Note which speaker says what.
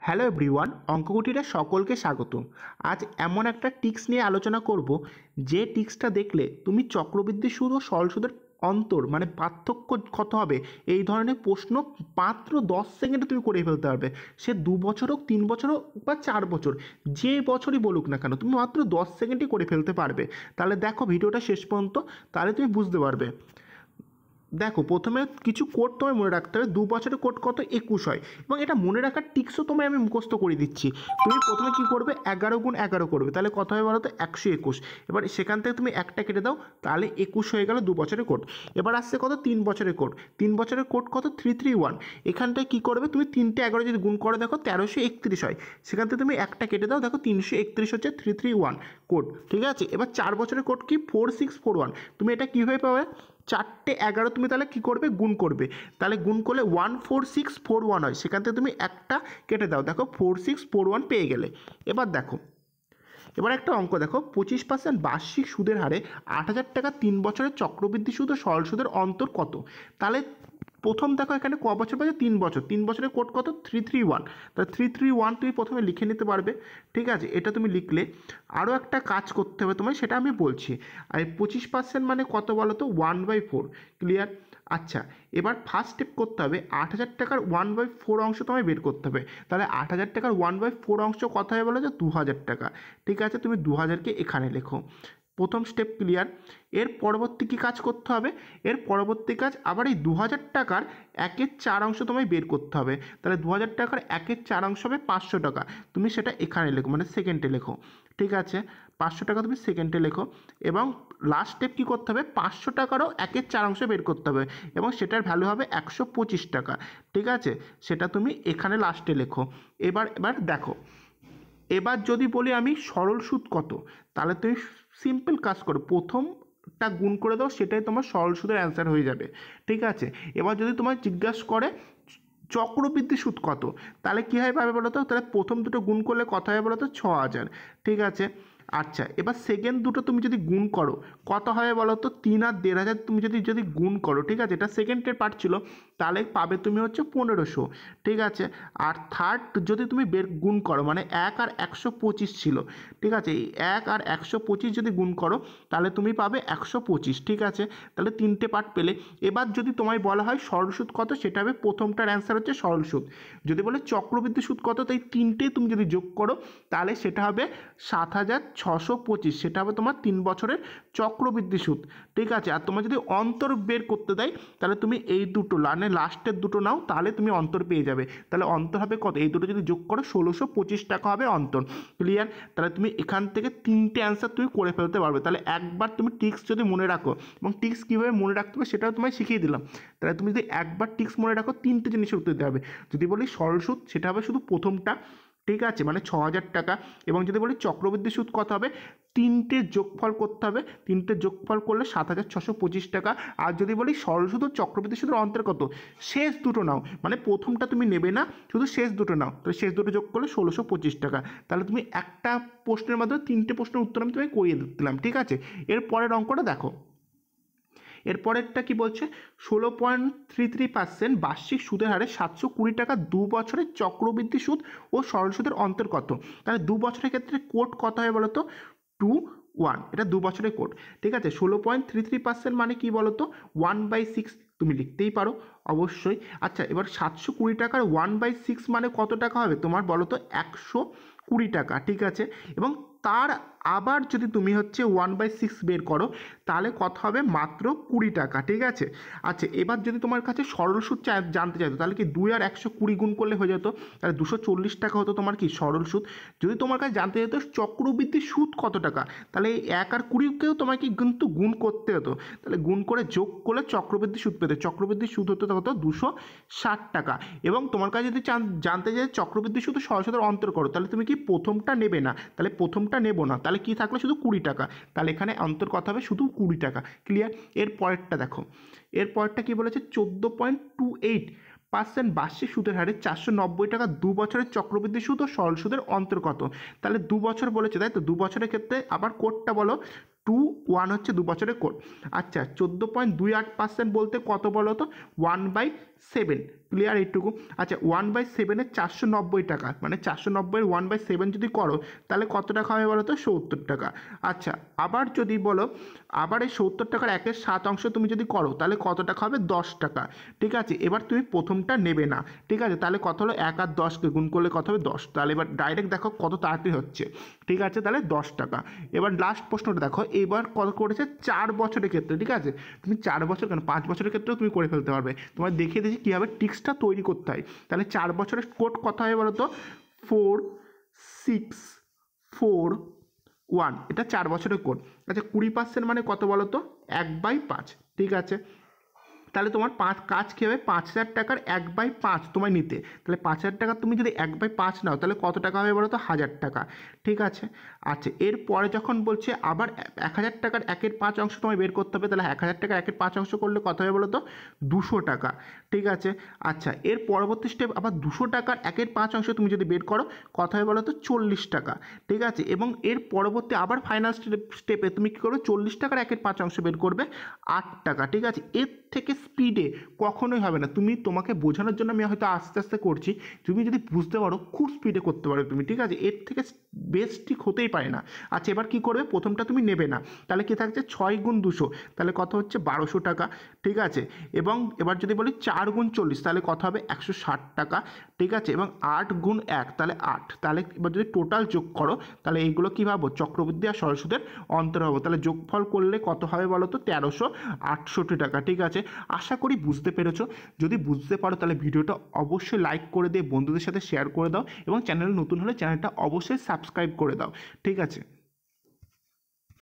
Speaker 1: Hello everyone, অঙ্ককুটিরে সকলকে স্বাগত। আজ এমন একটা টিক্স নিয়ে আলোচনা করব যে টিক্সটা দেখলে তুমি চক্রবৃদ্ধি সুদ ও সরল সুদের অন্তর মানে পার্থক্য কত হবে এই ধরনের প্রশ্ন মাত্র 10 সেকেন্ডে তুমি করে ফেলতে পারবে। সে 2 বছর হোক, 3 বছর হোক বা 4 বছর, যে বছরই বলুক না কেন তুমি মাত্র 10 সেকেন্ডে করে ফেলতে পারবে। তাহলে দেখো ভিডিওটা শেষ পর্যন্ত, তাহলে তুমি বুঝতে পারবে। দেখো, প্রথমে কিছু কোড তোমায় মনে রাখতে হবে। 2 বছরের কোড কত? 21 হয়। এবং এটা মনে রাখার টিক্সও তোমায় আমি মুখস্থ করে দিচ্ছি। তুমি প্রথমে কি করবে? 11 গুণ 11 করবে, তাহলে কত হবে বলো তো? 121। এবার সেখান থেকে তুমি একটা কেটে দাও, তাহলে 21 হয়ে গেল 2 বছরের কোড। এবার আসছে কত? 3 বছরের কোড। 3 বছরের কোড কত? 331। এখানটায় কী করবে? তুমি 3টে 11 যদি গুণ করে দেখো 1331 হয়। সেখান থেকে তুমি একটা কেটে দাও, দেখো 331 হচ্ছে 331 কোড। ঠিক আছে, এবার 4 বছরের কোড কি? 4641। তুমি এটা কীভাবে পাবে? 4টে 11 তুমি তাহলে কী করবে? গুণ করবে। তাহলে গুণ করলে 14641 হয়। সেখান থেকে তুমি একটা কেটে দাও, দেখো 4641 পেয়ে গেলে। এবার দেখো, এবার একটা অঙ্ক দেখো, 25% বার্ষিক সুদের হারে 8,000 টাকা 3 বছরের চক্রবৃদ্ধি সুদ ও সরল সুদের অন্তর কত? তাহলে প্রথম দেখো এখানে ক বছর পাচ্ছে? 3 বছর। 3 বছরের কোড কত? 331। তাহলে 331 তুমি প্রথমে লিখে নিতে পারবে। ঠিক আছে, এটা তুমি লিখলে আরও একটা কাজ করতে হবে তোমায়, সেটা আমি বলছি। আর 25% মানে কত বলো তো? 1/4। ক্লিয়ার? আচ্ছা, এবার ফার্স্ট স্টেপ করতে হবে, 8,000 টাকার 1/4 অংশ তোমায় বের করতে হবে। তাহলে 8,000 টাকার 1/4 অংশ কত হয় বলো? যে 2,000 টাকা। ঠিক আছে, তুমি 2,000কে এখানে লেখো। প্রথম স্টেপ ক্লিয়ার। এর পরবর্তী কী কাজ করতে হবে? এর পরবর্তী কাজ আবার এই 2,000 টাকার 1/4 অংশ তোমায় বের করতে হবে। তাহলে 2,000 টাকার 1/4 অংশ হবে 500 টাকা। তুমি সেটা এখানে লেখো, মানে সেকেন্ডে লেখো। ঠিক আছে, 500 টাকা তুমি সেকেন্ডে লেখো। এবং লাস্ট স্টেপ কী করতে হবে? 500 টাকারও 1/4 অংশ বের করতে হবে, এবং সেটার ভ্যালু হবে 125 টাকা। ঠিক আছে, সেটা তুমি এখানে লাস্টে লেখো। এবার দেখো, এবার যদি বলি আমি সরল সুদ কত, তাহলে তুমি সিম্পল কাজ করো, প্রথমটা গুণ করে দাও, সেটাই তোমার সরল সুদের অ্যান্সার হয়ে যাবে। ঠিক আছে, এবার যদি তোমায় জিজ্ঞাসা করে চক্রবৃদ্ধি সুদ কত, তাহলে কী হয় পাবে বলো তো? তাহলে প্রথম দুটো গুণ করলে কত হয় বলো তো? 6,000। ঠিক আছে, আচ্ছা, এবার সেকেন্ড দুটো তুমি যদি গুণ করো কত হবে বলো তো? 3 আর 1,500 তুমি যদি গুণ করো, ঠিক আছে, এটা সেকেন্ডের পার্ট ছিল, তাহলে পাবে তুমি হচ্ছে 1,500। ঠিক আছে, আর থার্ড যদি তুমি গুণ করো, মানে 1 আর 125 ছিল। ঠিক আছে, এই 1 আর 125 যদি গুণ করো তাহলে তুমি পাবে 125। ঠিক আছে, তাহলে 3টে পার্ট পেলে। এবার যদি তোমায় বলা হয় সরল সুদ কত, সেটা হবে প্রথমটার অ্যান্সার হচ্ছে সরল সুদ। যদি বলে চক্রবৃদ্ধি সুদ কত, তাই 3টে তুমি যদি যোগ করো তাহলে সেটা হবে 7,625। সেটা হবে তোমার 3 বছরের চক্রবৃদ্ধি সুদ। ঠিক আছে, আর তোমার যদি অন্তর বের করতে দেয় তাহলে তুমি এই দুটো লাস্টের দুটো নাও, তাহলে তুমি অন্তর পেয়ে যাবে। তাহলে অন্তর হবে কত? এই দুটো যদি যোগ করো 1,625 টাকা হবে অন্তর। ক্লিয়ার? তাহলে তুমি এখান থেকে 3টে অ্যান্সার তুমি করে ফেলতে পারবে। তাহলে একবার তুমি টিক্স যদি মনে রাখো, এবং টিক্স কীভাবে মনে রাখতে হবে সেটাও তোমায় শিখিয়ে দিলাম। তাহলে তুমি যদি একবার টিক্স মনে রাখো, 3টে জিনিসের উত্তর দিতে হবে। যদি বলি সরল সুদ, সেটা হবে শুধু প্রথমটা। ঠিক আছে, মানে 6,000 টাকা। এবং যদি বলি চক্রবৃদ্ধি সুদ কত হবে, 3টে যোগফল করতে হবে। 3টে যোগফল করলে 7,625 টাকা। আর যদি বলি সরল সুদ ও চক্রবৃদ্ধি সুদের অন্তর কত, শেষ দুটো নাও, মানে প্রথমটা তুমি নেবে না, শুধু শেষ দুটো নাও। তাহলে শেষ দুটো যোগ করলে 1,625 টাকা। তাহলে তুমি একটা প্রশ্নের মাধ্যমে 3টে প্রশ্নের উত্তর আমি তোমায় করিয়ে দিলাম। ঠিক আছে, এর পরের অঙ্কটা দেখো। এরপরেরটা কি বলছে? 16.33% বার্ষিক সুদের হারে 720 টাকা 2 বছরের চক্রবৃদ্ধি সুদ ও সরল সুদের অন্তর কত? তাহলে 2 বছরের ক্ষেত্রে কোড কত হয় বলো তো? 2:1। এটা 2 বছরের কোড। ঠিক আছে, 16.33% মানে কি বলো তো? 1/6 তুমি লিখতেই পারো অবশ্যই। আচ্ছা, এবার 720 টাকার 1/6 মানে কত টাকা হবে তোমার বলো তো? 120 টাকা। ঠিক আছে, এবং তার আবার যদি তুমি হচ্ছে 1/6 বের করো তাহলে কত হবে? মাত্র 20 টাকা। ঠিক আছে, আচ্ছা, এবার যদি তোমার কাছে সরল সুদ জানতে চাইতো, তাহলে কি 2 আর 120 গুণ করলে হয়ে যেত, তাহলে 240 টাকা হতো তোমার কি সরল সুদ। যদি তোমার কাছে জানতে চাইতো চক্রবৃদ্ধি সুদ কত টাকা, তাহলে এই 1 আর 20কেও তোমাকে কিন্তু গুণ করতে হতো। তাহলে গুণ করে যোগ করলে চক্রবৃদ্ধি সুদ পেতে, চক্রবৃদ্ধি সুদ হতো কত? 260 টাকা। এবং তোমার কাছে যদি জানতে চাই চক্রবৃদ্ধি সুদ সরল সুদের অন্তর করো, তাহলে তুমি কি প্রথমটা নেবে না, তাহলে প্রথমটা নেবো না, তাহলে কি থাকলে শুধু 20 টাকা। তাহলে এখানে অন্তর কথা হবে শুধু 20 টাকা। ক্লিয়ার? এর পরেরটা দেখো, এর পরেরটা কি বলেছে? 14.28% বার্ষিক সুদের হারে 490 টাকা 2 বছরের চক্রবৃদ্ধি সুদ ও সরল সুদের অন্তর কত? তাহলে 2 বছর বলেছে, তাই তো? 2 বছরের ক্ষেত্রে আবার কোডটা বলো। 2:1 হচ্ছে 2 বছরের কোড। আচ্ছা, 14.28% বলতে কত বলো তো? 1/7। ক্লিয়ার এইটুকু? আচ্ছা 1/7 490 টাকা, মানে 490 1/7 যদি করো তাহলে কত টাকা হবে বলো তো? 70 টাকা। আচ্ছা আবার যদি বলো আবার এই 70 টাকার 1/7 তুমি যদি করো তাহলে কত টাকা হবে? 10 টাকা। ঠিক আছে, এবার তুমি প্রথমটা নেবে না। ঠিক আছে, তাহলে কত হলো? 1 আর 10কে গুণ করলে কত হবে? 10। তাহলে এবার ডাইরেক্ট দেখো কত তাড়াতাড়ি হচ্ছে। ঠিক আছে, তাহলে 10 টাকা। এবার লাস্ট প্রশ্নটা দেখো, এবার কত করেছে? 4 বছরের ক্ষেত্রে। ঠিক আছে, তুমি 4 বছর কেন 5 বছরের ক্ষেত্রেও তুমি করে ফেলতে পারবে। তোমার দেখিয়ে দিয়েছি কীভাবে টিক্সটা তৈরি করতে হয়। তাহলে 4 বছরের কোড কত হবে বলো তো? 4 6 4 1, এটা 4 বছরের কোড। আচ্ছা 20% মানে কত বলো তো? 1/5। ঠিক আছে, তাহলে তোমার কাজ কী হবে? 5,000 টাকার 1/5 তোমায় নিতে। তাহলে 5,000 টাকা তুমি যদি 1/5 নাও তাহলে কত টাকা হবে বলো তো? 1,000 টাকা। ঠিক আছে, আচ্ছা এরপরে যখন বলছে আবার 1,000 টাকার 1/5 অংশ তোমায় বের করতে হবে, তাহলে 1,000 টাকার 1/5 অংশ করলে কত হবে বলো তো? 200 টাকা। ঠিক আছে, আচ্ছা এর পরবর্তী স্টেপ আবার 200 টাকার 1/5 অংশ তুমি যদি বের করো কত হবে বলো তো? 40 টাকা। ঠিক আছে, এবং এর পরবর্তী আবার ফাইনাল স্টেপে তুমি কী করবে? 40 টাকার 1/5 অংশ বের করবে 8 টাকা। ঠিক আছে, এর থেকে স্পিডে কখনোই হবে না। তোমাকে বোঝানোর জন্য আমি হয়তো আস্তে আস্তে করছি, তুমি যদি বুঝতে পারো খুব স্পিডে করতে পারো তুমি। ঠিক আছে, এর থেকে বেস্ট ঠিক হতেই পারে না। আচ্ছা এবার কী করবে? প্রথমটা তুমি নেবে না, তাহলে কী থাকছে? 6 গুণ 200, তাহলে কত হচ্ছে? 1200 টাকা। ঠিক আছে, এবং এবার যদি বলি 4 গুণ 40 তাহলে কত হবে? 160 টাকা। ঠিক আছে, এবং 8 গুণ 1 তাহলে 8। তাহলে এবার যদি টোটাল যোগ করো তাহলে এইগুলো কী ভাবো? চক্রবৃদ্ধি আর সরল সুদের অন্তর হবে। তাহলে যোগফল করলে কত হবে বলো তো? 1368 টাকা। ঠিক আছে, আশা করি বুঝতে পেরেছো। যদি বুঝতে পারো তাহলে ভিডিওটা অবশ্যই লাইক করে দিয়ে বন্ধুদের সাথে শেয়ার করে দাও, এবং চ্যানেল নতুন হলে চ্যানেলটা অবশ্যই সাবস্ক্রাইব করে দাও। ঠিক আছে।